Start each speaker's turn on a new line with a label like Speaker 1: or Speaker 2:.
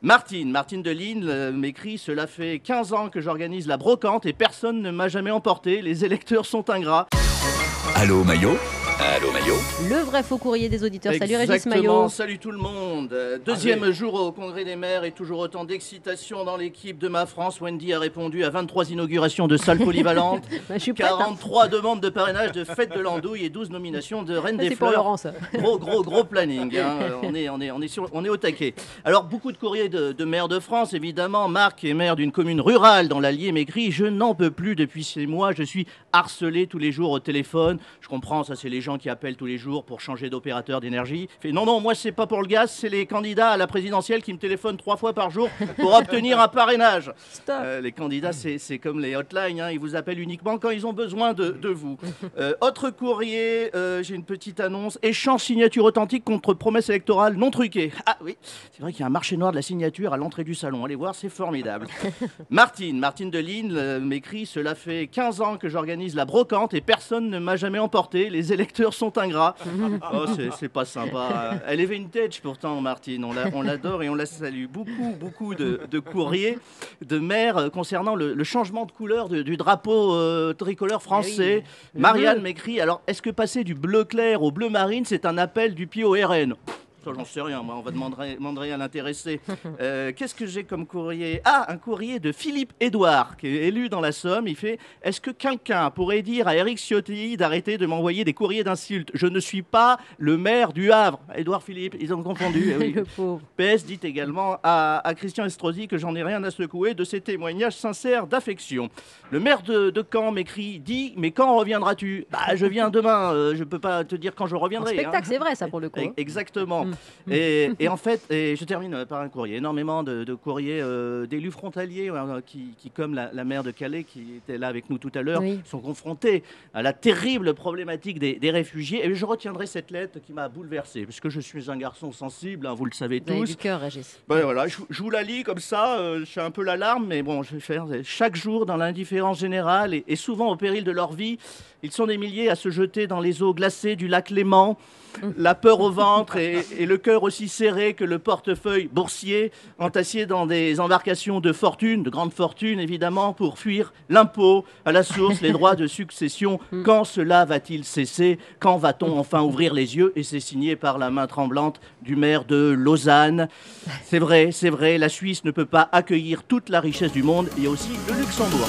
Speaker 1: Martine de Lille m'écrit: cela fait 15 ans que j'organise la brocante et personne ne m'a jamais emporté. Les électeurs sont ingrats.
Speaker 2: Allô Maillot? Allô Maillot?
Speaker 3: Le vrai faux courrier des auditeurs. Salut Régis
Speaker 1: Exactement,
Speaker 3: Maillot.
Speaker 1: salut tout le monde. Deuxième jour au Congrès des maires et toujours autant d'excitation dans l'équipe de Ma France. Wendy a répondu à 23 inaugurations de salles polyvalentes,
Speaker 3: Je suis prête.
Speaker 1: 43 demandes de parrainage de fête de l'Andouille et 12 nominations de Reine des
Speaker 3: C'est pour
Speaker 1: Fleurs.
Speaker 3: Laurent, ça.
Speaker 1: Gros planning, hein. On est au taquet. Alors, beaucoup de courriers de maires de France, évidemment. Marc est maire d'une commune rurale dans l'Allier m'écrit: je n'en peux plus depuis 6 mois, je suis harcelé tous les jours au téléphone. Je comprends, ça c'est les gens qui appellent tous les jours pour changer d'opérateur d'énergie. Il fait: non, moi c'est pas pour le gaz, c'est les candidats à la présidentielle qui me téléphonent 3 fois par jour pour obtenir un parrainage.
Speaker 3: Stop.
Speaker 1: Les candidats, c'est comme les hotlines, hein, ils vous appellent uniquement quand ils ont besoin de vous. Autre courrier, j'ai une petite annonce: échange signature authentique contre promesse électorale non truquée. Ah oui, c'est vrai qu'il y a un marché noir de la signature à l'entrée du salon. Allez voir, c'est formidable. Martine de Lille m'écrit: cela fait 15 ans que j'organise la brocante et personne ne m'a jamais emporté. Les électeurs sont ingrats. Oh, c'est pas sympa. Elle est vintage pourtant, Martine. On l'adore et on la salue. Beaucoup de courriers de maires concernant le changement de couleur du drapeau tricolore français.
Speaker 3: Oui.
Speaker 1: Marianne m'écrit: alors, est-ce que passer du bleu clair au bleu marine, c'est un appel du pied au RN? Ça, j'en sais rien, moi, on va demander à l'intéressé. Qu'est-ce que j'ai comme courrier? Ah, un courrier de Philippe Édouard, qui est élu dans la Somme. Il fait: est-ce que quelqu'un pourrait dire à Éric Ciotti d'arrêter de m'envoyer des courriers d'insultes? Je ne suis pas le maire du Havre. Édouard Philippe, ils ont confondu. Eh oui.
Speaker 3: Le pauvre.
Speaker 1: PS dit également à Christian Estrosi que j'en ai rien à secouer de ses témoignages sincères d'affection. Le maire de Caen m'écrit: dit, mais quand reviendras-tu? Bah, je viens demain, je peux pas te dire quand je
Speaker 3: Un
Speaker 1: reviendrai.
Speaker 3: spectacle, c'est vrai ça pour le coup. hein.
Speaker 1: Exactement. Et en fait, je termine par un courrier. Énormément de courriers d'élus frontaliers qui, comme la maire de Calais qui était là avec nous tout à l'heure,
Speaker 3: Oui.
Speaker 1: sont confrontés à la terrible problématique des réfugiés. Et je retiendrai cette lettre qui m'a bouleversé, parce que je suis un garçon sensible, hein, vous le savez
Speaker 3: Vous avez
Speaker 1: tous.
Speaker 3: du cœur, Régis.
Speaker 1: Ben voilà, je vous la lis comme ça, je fais un peu l'alarme, mais bon, je vais faire. Chaque jour, dans l'indifférence générale et souvent au péril de leur vie, ils sont des milliers à se jeter dans les eaux glacées du lac Léman, la peur au ventre et le cœur aussi serré que le portefeuille boursier, entassés dans des embarcations de fortune, de grande fortune évidemment, pour fuir l'impôt à la source, les droits de succession. Quand cela va-t-il cesser? Quand va-t-on enfin ouvrir les yeux? Et c'est signé par la main tremblante du maire de Lausanne. C'est vrai, la Suisse ne peut pas accueillir toute la richesse du monde. Il y a aussi le Luxembourg.